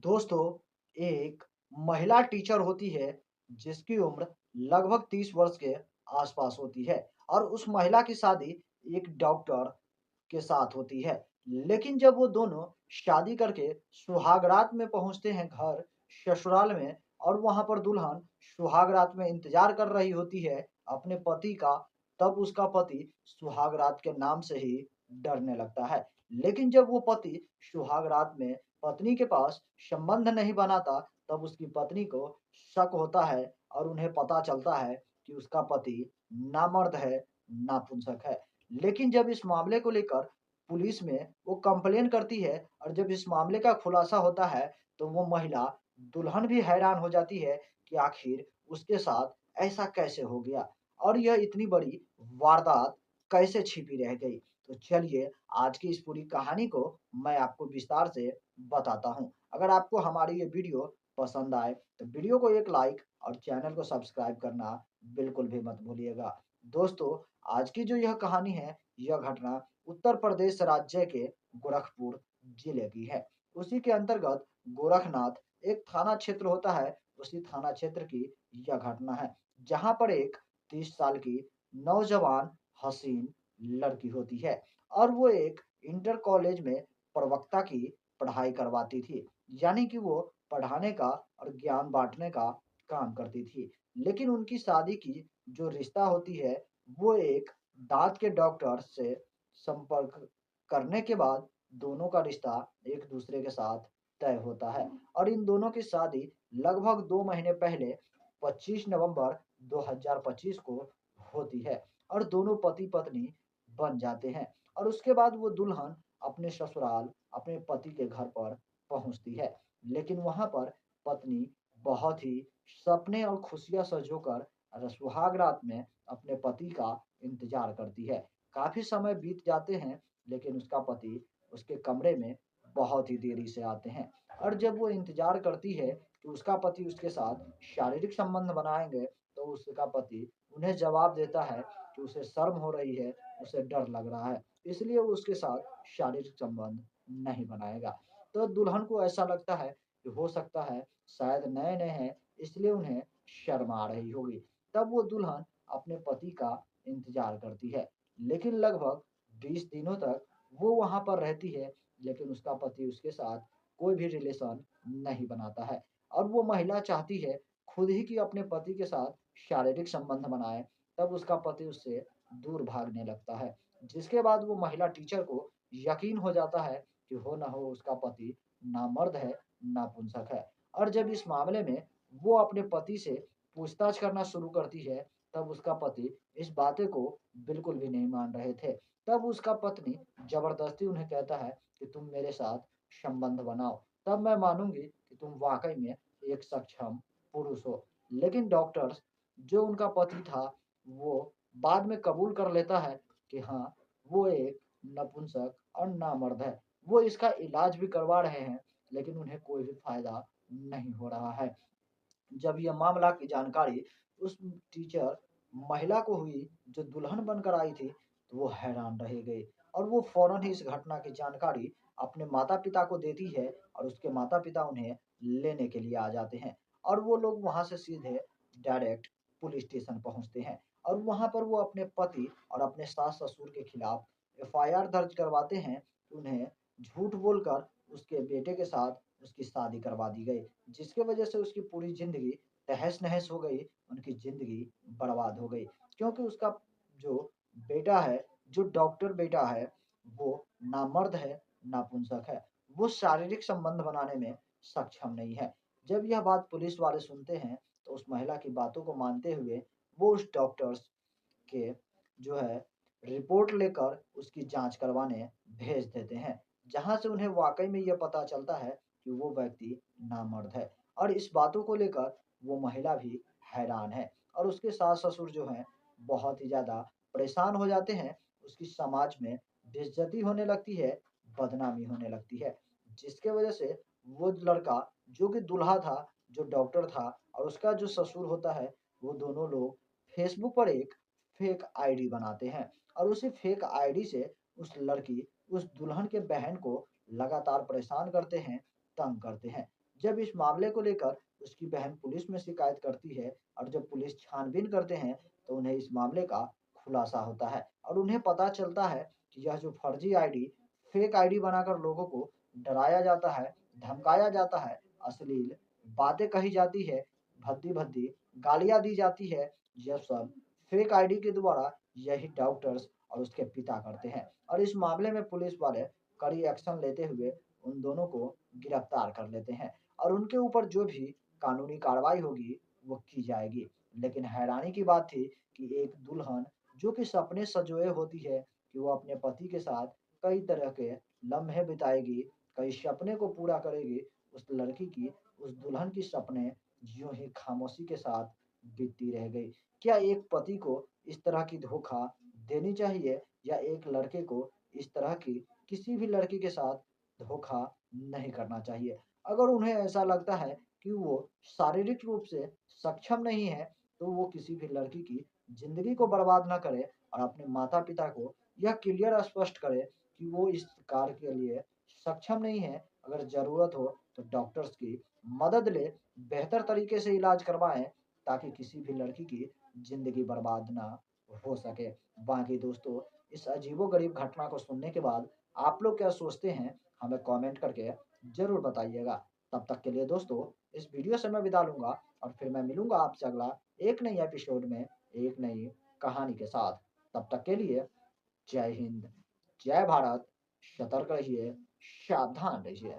दोस्तों, एक महिला टीचर होती है जिसकी उम्र लगभग 30 वर्ष के आसपास होती है और उस महिला की शादी एक डॉक्टर के साथ होती है। लेकिन जब वो दोनों शादी करके सुहाग रात में पहुँचते हैं घर ससुराल में और वहाँ पर दुल्हन सुहाग रात में इंतज़ार कर रही होती है अपने पति का, तब उसका पति सुहाग रात के नाम से ही डरने लगता है। लेकिन जब वो पति सुहाग रात में पत्नी के पास संबंध नहीं बनाता, तब उसकी पत्नी को शक होता है और उन्हें पता चलता है कि उसका पति नामर्द है, नापुंसक है। लेकिन जब इस मामले को लेकर पुलिस में वो कंप्लेन करती है और जब इस मामले का खुलासा होता है, तो वो महिला दुल्हन भी हैरान हो जाती है कि आखिर उसके साथ ऐसा कैसे हो गया और यह इतनी बड़ी वारदात कैसे छिपी रह गई। तो चलिए आज की इस पूरी कहानी को मैं आपको विस्तार से बताता हूँ। अगर आपको हमारी ये वीडियो पसंद आए तो वीडियो को एक लाइक और चैनल को सब्सक्राइब करना बिल्कुल भी मत भूलिएगा। दोस्तों, आज की जो यह कहानी है, यह घटना उत्तर प्रदेश राज्य के गोरखपुर जिले की है। उसी के अंतर्गत गोरखनाथ एक थाना क्षेत्र होता है, उसी थाना क्षेत्र की यह घटना है, जहाँ पर एक 30 साल की नौजवान हसीन लड़की होती है और वो एक इंटर कॉलेज में प्रवक्ता की पढ़ाई करवाती थी। यानी कि वो पढ़ाने का और ज्ञान बाँटने का काम करती थी। लेकिन उनकी शादी की जो रिश्ता होती है, वो एक दाँत के डॉक्टर से संपर्क करने के बाद दोनों का रिश्ता एक-दूसरे के साथ तय होता है और इन दोनों की शादी लगभग 2 महीने पहले 25 नवंबर 2025 को होती है और दोनों पति-पत्नी बन जाते हैं और उसके बाद वो दुल्हन अपने ससुराल, अपने पति के घर पर पहुँचती है। लेकिन वहाँ पर पत्नी बहुत ही सपने और खुशियाँ सँजोकर सुहाग रात में अपने पति का इंतज़ार करती है। काफ़ी समय बीत जाते हैं, लेकिन उसका पति उसके कमरे में बहुत ही देरी से आते हैं और जब वो इंतज़ार करती है कि उसका पति उसके साथ शारीरिक संबंध बनाएँगे, तो उसका पति उन्हें जवाब देता है कि उसे शर्म हो रही है, उसे डर लग रहा है, इसलिए वो उसके साथ शारीरिक संबंध नहीं बनाएगा। तो दुल्हन को ऐसा लगता है कि हो सकता है शायद नए-नए हैं, इसलिए उन्हें शर्म आ रही होगी। तब वो दुल्हन अपने पति का इंतज़ार करती है, लेकिन लगभग 20 दिनों तक वो वहाँ पर रहती है, लेकिन उसका पति उसके साथ कोई भी रिलेशन नहीं बनाता है और वो महिला चाहती है खुद ही कि अपने पति के साथ शारीरिक संबंध बनाए, तब उसका पति उससे दूर भागने लगता है। जिसके बाद वो महिला टीचर को यकीन हो जाता है कि हो ना हो उसका पति नामर्द है, नापुंसक है और जब इस मामले में वो अपने पति से पूछताछ करना शुरू करती है, तब उसका पति इस बातें को बिल्कुल भी नहीं मान रहे थे। तब उसका पत्नी ज़बरदस्ती उन्हें कहता है कि तुम मेरे साथ संबंध बनाओ, तब मैं मानूँगी कि तुम वाक़ई में एक सक्षम पुरुष हो। लेकिन डॉक्टर्स जो उनका पति था, वो बाद में कबूल कर लेता है कि हाँ, वो एक नपुंसक और नामर्द है। वो इसका इलाज भी करवा रहे हैं, लेकिन उन्हें कोई भी फ़ायदा नहीं हो रहा है। जब यह मामला की जानकारी उस टीचर महिला को हुई जो दुल्हन बनकर आई थी, तो वो हैरान रह गई और वो फ़ौरन ही इस घटना की जानकारी अपने माता-पिता को देती है और उसके माता-पिता उन्हें लेने के लिए आ जाते हैं और वो लोग वहाँ से सीधे डायरेक्ट पुलिस स्टेशन पहुँचते हैं और वहाँ पर वो अपने पति और अपने सास-ससुर के खिलाफ एफआईआर दर्ज करवाते हैं। उन्हें झूठ बोलकर उसके बेटे के साथ उसकी शादी करवा दी गई, जिसकी वजह से उसकी पूरी ज़िंदगी तहस-नहस हो गई, उनकी ज़िंदगी बर्बाद हो गई। क्योंकि उसका जो बेटा है, जो डॉक्टर बेटा है, वो नामर्द है, नापुंसक है। वो शारीरिक संबंध बनाने में सक्षम नहीं है। जब यह बात पुलिस वाले सुनते हैं, तो उस महिला की बातों को मानते हुए वो उस डॉक्टर्स के जो है रिपोर्ट लेकर उसकी जाँच करवाने भेज देते हैं। जहाँ से उन्हें वाक़ई में ये पता चलता है कि वो व्यक्ति नामर्द है और इस बातों को लेकर वो महिला भी हैरान है और उसके सास-ससुर जो हैं बहुत ही ज़्यादा परेशान हो जाते हैं। उसकी समाज में बेइज़्ज़ती होने लगती है, बदनामी होने लगती है, जिसके वजह से वो लड़का जो कि दूल्हा था, जो डॉक्टर था और उसका जो ससुर होता है, वो दोनों लोग फेसबुक पर एक फेक आईडी बनाते हैं और उसी फेक आईडी से उस लड़की, उस दुल्हन के बहन को लगातार परेशान करते हैं, तंग करते हैं। जब इस मामले को लेकर उसकी बहन पुलिस में शिकायत करती है और जब पुलिस छानबीन करते हैं तो उन्हें इस मामले का खुलासा होता है और उन्हें पता चलता है कि यह जो फर्जी आईडी, फेक आईडी बनाकर लोगों को डराया जाता है, धमकाया जाता है, अश्लील बातें कही जाती है, भद्दी-भद्दी गालियाँ दी जाती है, यह सब फेक आईडी के द्वारा यही डॉक्टर्स और उसके पिता करते हैं और इस मामले में पुलिस वाले कड़ी एक्शन लेते हुए उन दोनों को गिरफ्तार कर लेते हैं और उनके ऊपर जो भी कानूनी कार्रवाई होगी वो की जाएगी। लेकिन हैरानी की बात थी कि एक दुल्हन जो कि सपने संजोए होती है कि वो अपने पति के साथ कई तरह के लम्हे बिताएगी, कई सपने को पूरा करेगी, उस लड़की की, उस दुल्हन की सपने यूँ ही खामोशी के साथ बीतती रह गई। क्या एक पति को इस तरह की धोखा देनी चाहिए या एक लड़के को इस तरह की किसी भी लड़की के साथ धोखा नहीं करना चाहिए? अगर उन्हें ऐसा लगता है कि वो शारीरिक रूप से सक्षम नहीं है, तो वो किसी भी लड़की की ज़िंदगी को बर्बाद ना करे और अपने माता-पिता को यह क्लियर स्पष्ट करे कि वो इस कार्य के लिए सक्षम नहीं है। अगर ज़रूरत हो तो डॉक्टर्स की मदद लें, बेहतर तरीके से इलाज करवाएँ ताकि किसी भी लड़की की ज़िंदगी बर्बाद ना हो सके। बाकी दोस्तों, इस अजीबो-गरीब घटना को सुनने के बाद आप लोग क्या सोचते हैं? हमें कमेंट करके ज़रूर बताइएगा। तब तक के लिए दोस्तों, इस वीडियो से मैं विदा लूँगा और फिर मैं मिलूँगा आपसे अगला एक नई एपिसोड में, एक नई कहानी के साथ। तब तक के लिए जय हिंद, जय भारत, सतर्क रहिए, सावधान रहिए।